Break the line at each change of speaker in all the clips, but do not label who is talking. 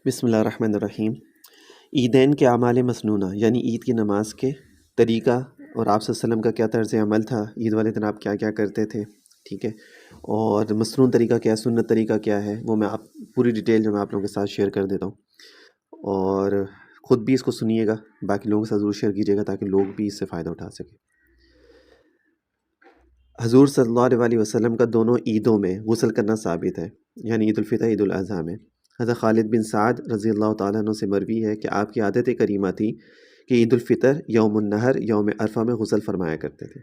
بسم اللہ الرحمن الرحیم۔ عیدین کے اعمال مسنونہ یعنی عید کی نماز کے طریقہ اور آپ صلی اللہ علیہ وسلم کا کیا طرز عمل تھا، عید والے دن آپ کیا کیا کرتے تھے، ٹھیک ہے، اور مسنون طریقہ کیا ہے، سنت طریقہ کیا ہے، وہ میں پوری ڈیٹیل جو میں آپ لوگوں کے ساتھ شیئر کر دیتا ہوں، اور خود بھی اس کو سنیے گا، باقی لوگوں کے ساتھ ضرور شیئر کیجیے گا تاکہ لوگ بھی اس سے فائدہ اٹھا سکیں۔ حضور صلی اللہ علیہ وسلم کا دونوں عیدوں میں غسل کرنا ثابت ہے، یعنی عید الفطر عید الاضحیٰ میں۔ حضرت خالد بن سعد رضی اللہ تعالیٰ عنہ سے مروی ہے کہ آپ کی عادت کریمہ تھی کہ عید الفطر، یوم النحر، یوم عرفہ میں غسل فرمایا کرتے تھے۔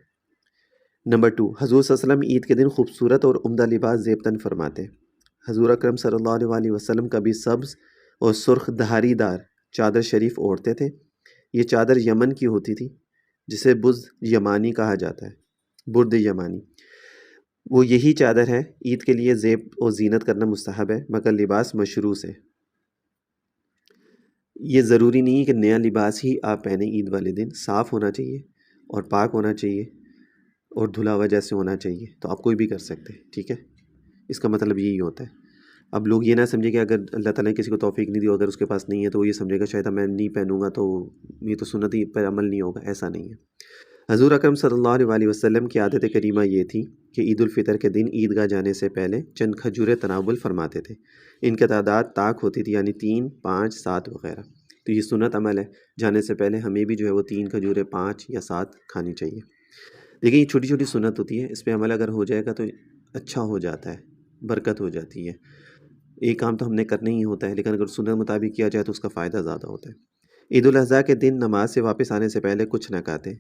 نمبر 2، حضور صلی اللہ علیہ وسلم عید کے دن خوبصورت اور عمدہ لباس زیب تن فرماتے۔ حضور اکرم صلی اللہ علیہ وسلم کبھی سبز اور سرخ دھاری دار چادر شریف اوڑھتے تھے۔ یہ چادر یمن کی ہوتی تھی جسے برد یمانی کہا جاتا ہے، برد یمانی۔ وہ یہی چادر ہے۔ عید کے لیے زیب اور زینت کرنا مستحب ہے مگر لباس مشروع سے۔ یہ ضروری نہیں ہے کہ نیا لباس ہی آپ پہنیں، عید والے دن صاف ہونا چاہیے اور پاک ہونا چاہیے اور دھلا ہوا جیسے ہونا چاہیے، تو آپ کوئی بھی کر سکتے ہیں، ٹھیک ہے، اس کا مطلب یہی ہوتا ہے۔ اب لوگ یہ نہ سمجھے کہ اگر اللہ تعالیٰ نے کسی کو توفیق نہیں دی، اگر اس کے پاس نہیں ہے تو وہ یہ سمجھے گا شاید میں نہیں پہنوں گا تو یہ تو سنتی پر عمل نہیں ہوگا، ایسا نہیں ہے۔ حضور اکرم صلی اللہ علیہ وسلم کی عادت کریمہ یہ تھی کہ عید الفطر کے دن عیدگاہ جانے سے پہلے چند کھجوریں تناول فرماتے تھے۔ ان کی تعداد طاق ہوتی تھی، یعنی 3، 5، 7 وغیرہ۔ تو یہ سنت عمل ہے، جانے سے پہلے ہمیں بھی جو ہے وہ 3 کھجوریں، 5 یا 7 کھانی چاہیے۔ دیکھیں یہ چھوٹی چھوٹی سنت ہوتی ہے، اس پہ عمل اگر ہو جائے گا تو اچھا ہو جاتا ہے، برکت ہو جاتی ہے۔ ایک کام تو ہم نے کرنا ہی ہوتا ہے، لیکن اگر سنت مطابق کیا جائے تو اس کا فائدہ زیادہ ہوتا ہے۔ عید الاضحیٰ کے دن نماز سے واپس آنے سے پہلے کچھ نہ کھاتے،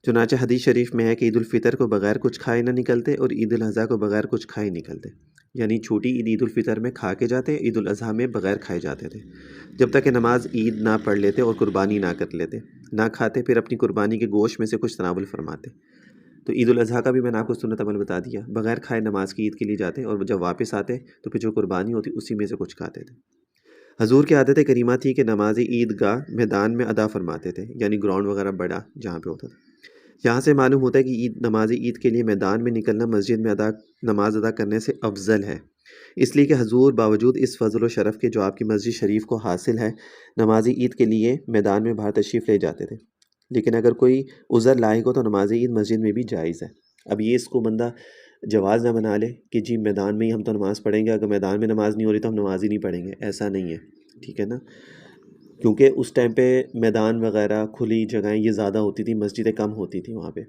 چنانچہ حدیث شریف میں ہے کہ عید الفطر کو بغیر کچھ کھائے نہ نکلتے اور عید الاضحیٰ کو بغیر کچھ کھائے نکلتے، یعنی چھوٹی عید عید الفطر میں کھا کے جاتے، عید الاضحیٰ میں بغیر کھائے جاتے تھے، جب تک کہ نماز عید نہ پڑھ لیتے اور قربانی نہ کر لیتے، نہ کھاتے، پھر اپنی قربانی کے گوشت میں سے کچھ تناول فرماتے۔ تو عید الاضحیٰ کا بھی میں نے آپ کو سنت عمل بتا دیا، بغیر کھائے نماز کی عید کے لیے جاتے اور جب واپس آتے تو پھر جو قربانی ہوتی اسی میں سے کچھ کھاتے تھے۔ حضور کی عادت کریمہ تھی کہ نماز عید گاہ میدان میں ادا فرماتے تھے، یعنی گراؤنڈ وغیرہ بڑا جہاں پہ ہوتا تھا۔ یہاں سے معلوم ہوتا ہے کہ نماز عید کے لیے میدان میں نکلنا مسجد میں نماز ادا کرنے سے افضل ہے، اس لیے کہ حضور باوجود اس فضل و شرف کے جو آپ کی مسجد شریف کو حاصل ہے، نماز عید کے لیے میدان میں باہر تشریف لے جاتے تھے۔ لیکن اگر کوئی عذر لاحق ہو تو نماز عید مسجد میں بھی جائز ہے۔ اب یہ اس کو بندہ جواز نہ بنا لے کہ جی میدان میں ہی ہم تو نماز پڑھیں گے، اگر میدان میں نماز نہیں ہو رہی تو ہم نماز ہی نہیں پڑھیں گے، ایسا نہیں ہے، ٹھیک ہے نا، کیونکہ اس ٹائم پہ میدان وغیرہ کھلی جگہیں یہ زیادہ ہوتی تھی، مسجدیں کم ہوتی تھیں وہاں پہ،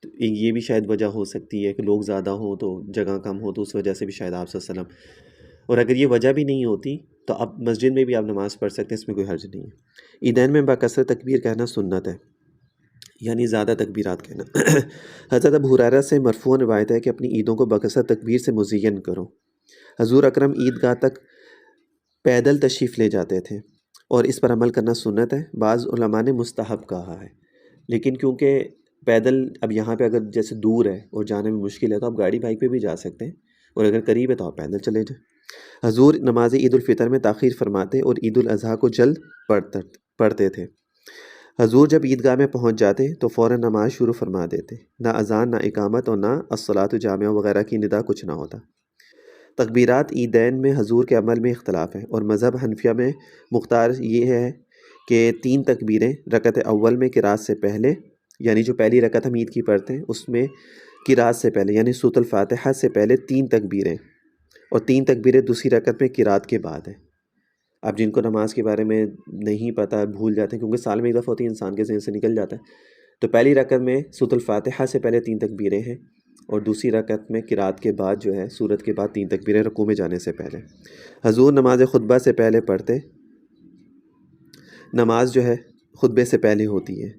تو یہ بھی شاید وجہ ہو سکتی ہے کہ لوگ زیادہ ہوں تو جگہ کم ہو، تو اس وجہ سے بھی شاید آپ صلی اللہ علیہ وسلم، اور اگر یہ وجہ بھی نہیں ہوتی تو اب مسجد میں بھی آپ نماز پڑھ سکتے ہیں، اس میں کوئی حرج نہیں ہے۔ عیدین میں باکثرت تکبیر کہنا سنت ہے، یعنی زیادہ تکبیرات کہنا۔ حضرت ابو ہریرہ سے مرفوع روایت ہے کہ اپنی عیدوں کو باکثرت تکبیر سے مزین کرو۔ حضور اکرم عیدگاہ تک پیدل تشریف لے جاتے تھے اور اس پر عمل کرنا سنت ہے، بعض علماء نے مستحب کہا ہے، لیکن کیونکہ پیدل اب یہاں پہ اگر جیسے دور ہے اور جانے میں مشکل ہے تو آپ گاڑی بائک پہ بھی جا سکتے ہیں، اور اگر قریب ہے تو آپ پیدل چلے جائیں۔ حضور نماز عید الفطر میں تاخیر فرماتے اور عید الاضحیٰ کو جلد پڑھتے تھے۔ حضور جب عیدگاہ میں پہنچ جاتے تو فوراً نماز شروع فرما دیتے، نہ اذان، نہ اقامت اور نہ الصلاۃ جامعہ وغیرہ کی ندا کچھ نہ ہوتا۔ تکبیرات عیدین میں حضور کے عمل میں اختلاف ہے، اور مذہب حنفیہ میں مختار یہ ہے کہ 3 تکبیریں رکعت اول میں قرات سے پہلے، یعنی جو پہلی رکعت ہم عید کی پڑھتے ہیں اس میں قرات سے پہلے یعنی سورۃ الفاتحہ سے پہلے 3 تکبیریں، اور 3 تکبیریں دوسری رکعت میں قرات کے بعد ہیں۔ اب جن کو نماز کے بارے میں نہیں پتہ، بھول جاتے ہیں کیونکہ سال میں ایک دفعہ ہوتی ہے، انسان کے ذہن سے نکل جاتا ہے، تو پہلی رکعت میں سورۃ الفاتحہ سے پہلے 3 تکبیریں ہیں، اور دوسری رکعت میں قرات کے بعد جو ہے سورت کے بعد 3 تکبیریں رکوع میں جانے سے پہلے۔ حضور نماز خطبہ سے پہلے پڑھتے، نماز جو ہے خطبے سے پہلے ہوتی ہے،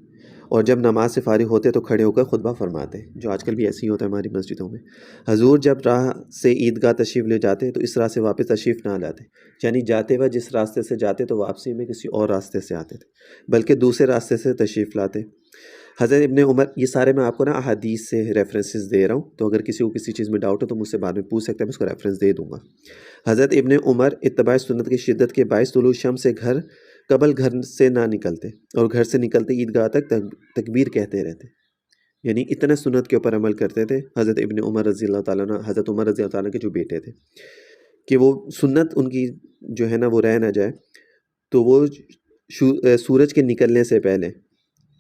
اور جب نماز سے فارغ ہوتے تو کھڑے ہو کر خطبہ فرماتے، جو آج کل بھی ایسے ہی ہوتا ہے ہماری مسجدوں میں۔ حضور جب راہ سے عیدگاہ تشریف لے جاتے تو اس راہ سے واپس تشریف نہ لاتے، یعنی جاتے وقت جس راستے سے جاتے تو واپسی میں کسی اور راستے سے آتے تھے، بلکہ دوسرے راستے سے تشریف لاتے۔ حضرت ابن عمر، یہ سارے میں آپ کو نا احادیث سے ریفرنسز دے رہا ہوں، تو اگر کسی کو کسی چیز میں ڈاؤٹ ہو تو مجھ سے بعد میں پوچھ سکتے ہیں، میں اس کو ریفرنس دے دوں گا۔ حضرت ابن عمر اتباع سنت کی شدت کے باعث طلوع شمس سے گھر سے نہ نکلتے، اور گھر سے نکلتے عیدگاہ تک تکبیر کہتے رہتے، یعنی اتنا سنت کے اوپر عمل کرتے تھے حضرت ابن عمر رضی اللہ تعالیٰ عنہ، حضرت عمر رضی اللہ تعالیٰ کے جو بیٹے تھے، کہ وہ سنت ان کی جو ہے نا وہ رہ نہ جائے، تو وہ سورج کے نکلنے سے پہلے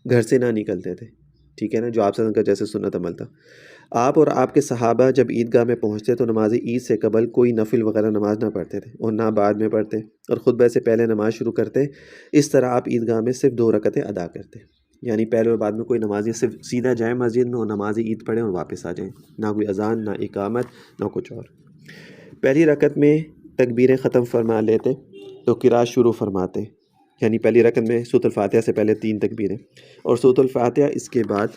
گھر سے نہ نکلتے تھے، ٹھیک ہے نا، جو آپ صلی اللہ علیہ وسلم کا جیسے سنت عمل تھا۔ آپ اور آپ کے صحابہ جب عیدگاہ میں پہنچتے تو نماز عید سے قبل کوئی نفل وغیرہ نماز نہ پڑھتے تھے اور نہ بعد میں پڑھتے، اور خطبہ سے پہلے نماز شروع کرتے۔ اس طرح آپ عیدگاہ میں صرف 2 رکعتیں ادا کرتے، یعنی پہلے اور بعد میں کوئی نماز نہیں، صرف سیدھا جائیں مسجد میں اور نماز عید پڑھیں اور واپس آ جائیں، نہ کوئی اذان، نہ اقامت، نہ کچھ اور۔ پہلی رکعت میں تکبیریں ختم فرما لیتے تو قرات شروع فرماتے، یعنی پہلی رکعت میں سورۃ الفاتحہ سے پہلے 3 تکبیریں، اور سورۃ الفاتحہ اس کے بعد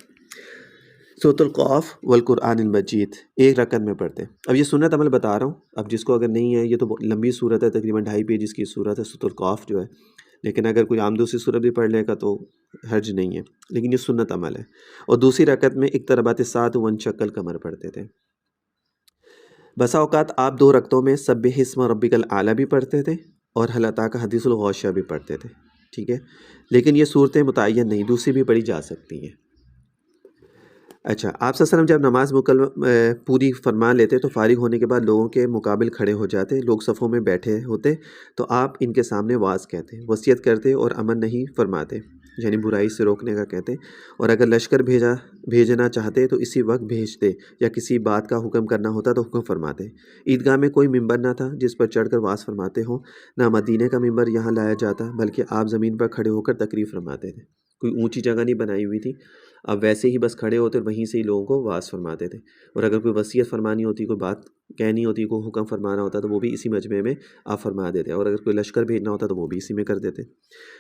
سورۃ القاف والقرآن المجید 1 رکعت میں پڑھتے۔ اب یہ سنت عمل بتا رہا ہوں، اب جس کو اگر نہیں ہے، یہ تو لمبی صورت ہے، تقریباً 2.5 پیجز کی صورت ہے سورۃ القاف جو ہے، لیکن اگر کوئی عام دوسری صورت بھی پڑھ لے گا تو حرج نہیں ہے، لیکن یہ سنت عمل ہے۔ اور دوسری رکعت میں اقتربات الساعۃ وانشق القمر پڑھتے تھے۔ بسا اوقات آپ 2 رکعتوں میں سبح اسم ربک الاعلی بھی پڑھتے تھے اور هل اتاک حدیث الغاشیہ بھی پڑھتے تھے، ٹھیک ہے، لیکن یہ صورتیں متعین نہیں، دوسری بھی پڑھی جا سکتی ہیں۔ اچھا، آپ صلی اللہ علیہ وسلم جب نماز پوری فرما لیتے تو فارغ ہونے کے بعد لوگوں کے مقابل کھڑے ہو جاتے، لوگ صفوں میں بیٹھے ہوتے تو آپ ان کے سامنے واعظ کہتے، وصیت کرتے اور امر نہیں فرماتے، یعنی برائی سے روکنے کا کہتے، اور اگر لشکر بھیجنا چاہتے تو اسی وقت بھیجتے، یا کسی بات کا حکم کرنا ہوتا تو حکم فرماتے۔ عیدگاہ میں کوئی ممبر نہ تھا جس پر چڑھ کر واعظ فرماتے ہوں، نہ مدینے کا ممبر یہاں لایا جاتا، بلکہ آپ زمین پر کھڑے ہو کر تقریر فرماتے تھے، کوئی اونچی جگہ نہیں بنائی ہوئی تھی، اب ویسے ہی بس کھڑے ہوتے اور وہیں سے ہی لوگوں کو واعظ فرماتے تھے، اور اگر کوئی وصیت فرمانی ہوتی، کوئی بات کہنی ہوتی، کوئی حکم فرمانا ہوتا تو وہ بھی اسی مجمع میں آپ فرما دیتے، اور اگر کوئی لشکر بھیجنا ہوتا تو وہ بھی اسی میں کر دیتے۔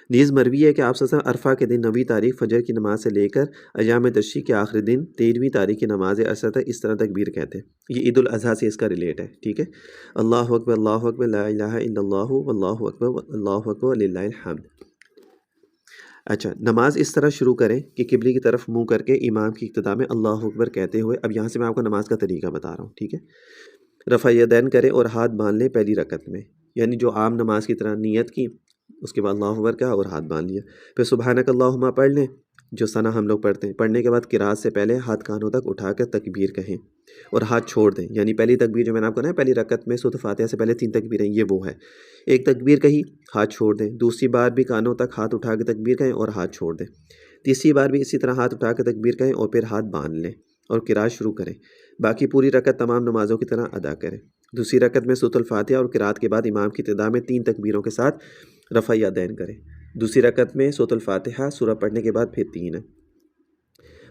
نیز مروی ہے کہ آپ صلی اللہ علیہ وسلم عرفہ کے دن 9ویں تاریخ فجر کی نماز سے لے کر ایام تشریق کے آخری دن 13ویں تاریخ کی نماز عصر تک اس طرح تکبیر کہتے، یہ عید الاضحیٰ سے اس کا ریلیٹ ہے، ٹھیک ہے، اللہ اکبر لا الہ الا اللہ واللہ اکبر وللہ الحمد۔ اچھا، نماز اس طرح شروع کریں کہ قبلے کی طرف منہ کر کے امام کی ابتدا میں اللہ اکبر کہتے ہوئے، اب یہاں سے میں آپ کو نماز کا طریقہ بتا رہا ہوں، ٹھیک ہے، رفع یدین کریں اور ہاتھ باندھ لیں پہلی رکعت میں، یعنی جو عام نماز کی طرح نیت کی، اس کے بعد اللہ اکبر کہا اور ہاتھ باندھ لیا، پھر سبحانک اللہم پڑھ لیں جو ثنا ہم لوگ پڑھتے ہیں، پڑھنے کے بعد قرات سے پہلے ہاتھ کانوں تک اٹھا کر تکبیر کہیں اور ہاتھ چھوڑ دیں، یعنی پہلی تکبیر جو میں نے آپ کو کہا پہلی رکعت میں سورۃ فاتحہ سے پہلے 3 تکبیریں، یہ وہ ہے، ایک تکبیر کہی ہاتھ چھوڑ دیں، دوسری بار بھی کانوں تک ہاتھ اٹھا کے تکبیر کہیں اور ہاتھ چھوڑ دیں، تیسری بار بھی اسی طرح ہاتھ اٹھا کے تکبیر کہیں اور پھر ہاتھ باندھ لیں اور قرات شروع کریں، باقی پوری رکعت تمام نمازوں کی طرح ادا کریں۔ دوسری رکعت میں سورۃ الفاتحہ اور قرات کے بعد امام کی ابتدا میں 3 تکبیروں کے ساتھ رفع یدین کریں، دوسری رکعت میں سورۃ الفاتحہ سورہ پڑھنے کے بعد پھر 3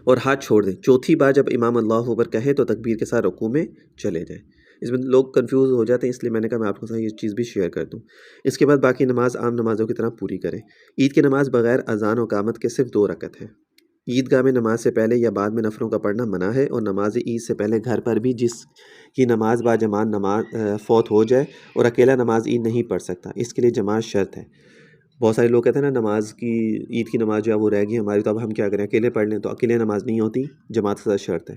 اور ہاتھ چھوڑ دیں، چوتھی بار جب امام اللہ اکبر کہے تو تکبیر کے ساتھ رکوع میں چلے جائیں۔ اس میں لوگ کنفیوز ہو جاتے ہیں، اس لیے میں نے کہا میں آپ کو یہ چیز بھی شیئر کر دوں۔ اس کے بعد باقی نماز عام نمازوں کی طرح پوری کریں۔ عید کی نماز بغیر اذان و اقامت کے صرف 2 رکعت ہے۔ عیدگاہ میں نماز سے پہلے یا بعد میں نفلوں کا پڑھنا منع ہے، اور نماز عید سے پہلے گھر پر بھی جس کی نماز با جماعت فوت ہو جائے اور اکیلا نماز عید نہیں پڑھ سکتا، اس کے لیے جماعت شرط ہے۔ بہت سارے لوگ کہتے ہیں نا نماز کی عید کی نماز جو ہے وہ رہ گئی ہماری، تو اب ہم کیا کریں، اکیلے پڑھ لیں، تو اکیلے نماز نہیں ہوتی، جماعت کے ساتھ شرط ہے۔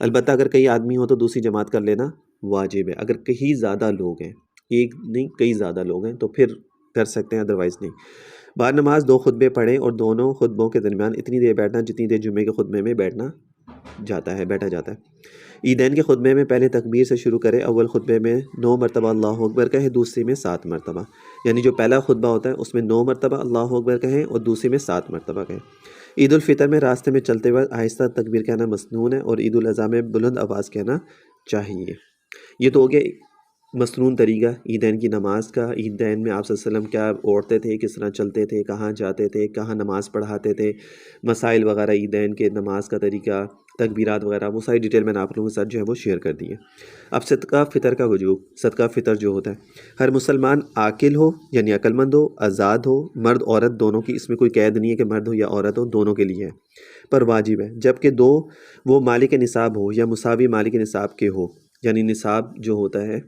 البتہ اگر کئی آدمی ہو تو دوسری جماعت کر لینا واجب ہے، اگر کہیں زیادہ لوگ ہیں، ایک نہیں کئی زیادہ لوگ ہیں تو پھر کر سکتے ہیں، ادروائز نہیں۔ بعد نماز 2 خطبے پڑھیں اور دونوں خطبوں کے درمیان اتنی دیر بیٹھنا جتنی دیر جمعے کے خطبے میں بیٹھا جاتا ہے۔ عیدین کے خطبے میں پہلے تکبیر سے شروع کرے، اول خطبے میں 9 مرتبہ اللہ اکبر کہے، دوسری میں 7 مرتبہ، یعنی جو پہلا خطبہ ہوتا ہے اس میں 9 مرتبہ اللہ اکبر کہیں اور دوسری میں 7 مرتبہ کہیں۔ عید الفطر میں راستے میں چلتے وقت آہستہ تکبیر کہنا مسنون ہے، اور عید الاضحیٰ میں بلند آواز کہنا چاہیے۔ یہ تو ہو گیا مسنون طریقہ عیدین کی نماز کا۔ عیدین میں آپ صلی اللہ علیہ وسلم کیا اوڑھتے تھے، کس طرح چلتے تھے، کہاں جاتے تھے، کہاں نماز پڑھاتے تھے، مسائل وغیرہ عیدین کے نماز کا طریقہ، تکبیرات وغیرہ، وہ ساری ڈیٹیل میں نے آپ لوگوں کے ساتھ جو ہے وہ شیئر کر دی ہے۔ اب صدقہ فطر کا وجوب۔ صدقہ فطر جو ہوتا ہے ہر مسلمان عاقل ہو یعنی عقل مند ہو، آزاد ہو، مرد عورت دونوں کی، اس میں کوئی قید نہیں ہے کہ مرد ہو یا عورت ہو، دونوں کے لیے ہے، پر واجب ہے، جبکہ وہ مالک نصاب ہو یا مساوی مالک نصاب کے ہو، یعنی نصاب جو ہوتا ہے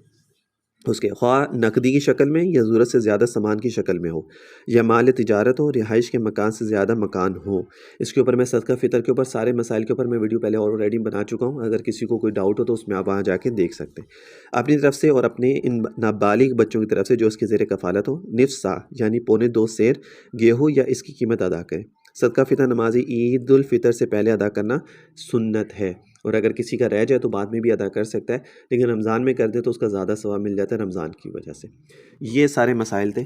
اس کے خواہ نقدی کی شکل میں یا ضرورت سے زیادہ سامان کی شکل میں ہو، یا مال تجارت ہو، رہائش کے مکان سے زیادہ مکان ہو۔ اس کے اوپر میں صدقہ فطر کے اوپر سارے مسائل کے اوپر میں ویڈیو پہلے آلریڈی بنا چکا ہوں، اگر کسی کو کوئی ڈاؤٹ ہو تو اس میں آپ وہاں جا کے دیکھ سکتے ہیں۔ اپنی طرف سے اور اپنے ان نابالغ بچوں کی طرف سے جو اس کے زیر کفالت ہو، نصف سا یعنی 2.25 سیر گیہوں یا اس کی قیمت ادا کریں۔ صدقہ فطر نماز عید الفطر سے پہلے ادا کرنا سنت ہے، اور اگر کسی کا رہ جائے تو بعد میں بھی ادا کر سکتا ہے، لیکن رمضان میں کر دے تو اس کا زیادہ ثواب مل جاتا ہے رمضان کی وجہ سے۔ یہ سارے مسائل تھے۔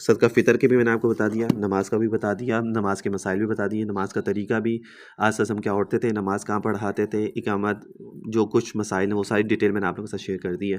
صدقہ فطر کے بھی میں نے آپ کو بتا دیا، نماز کا بھی بتا دیا، نماز کے مسائل بھی بتا دیے، نماز کا طریقہ بھی، آج ہم کیا اٹھتے تھے، نماز کہاں پڑھاتے تھے، اقامت، جو کچھ مسائل ہیں وہ ساری ڈیٹیل میں نے آپ لوگوں کے ساتھ شیئر کر دی ہے۔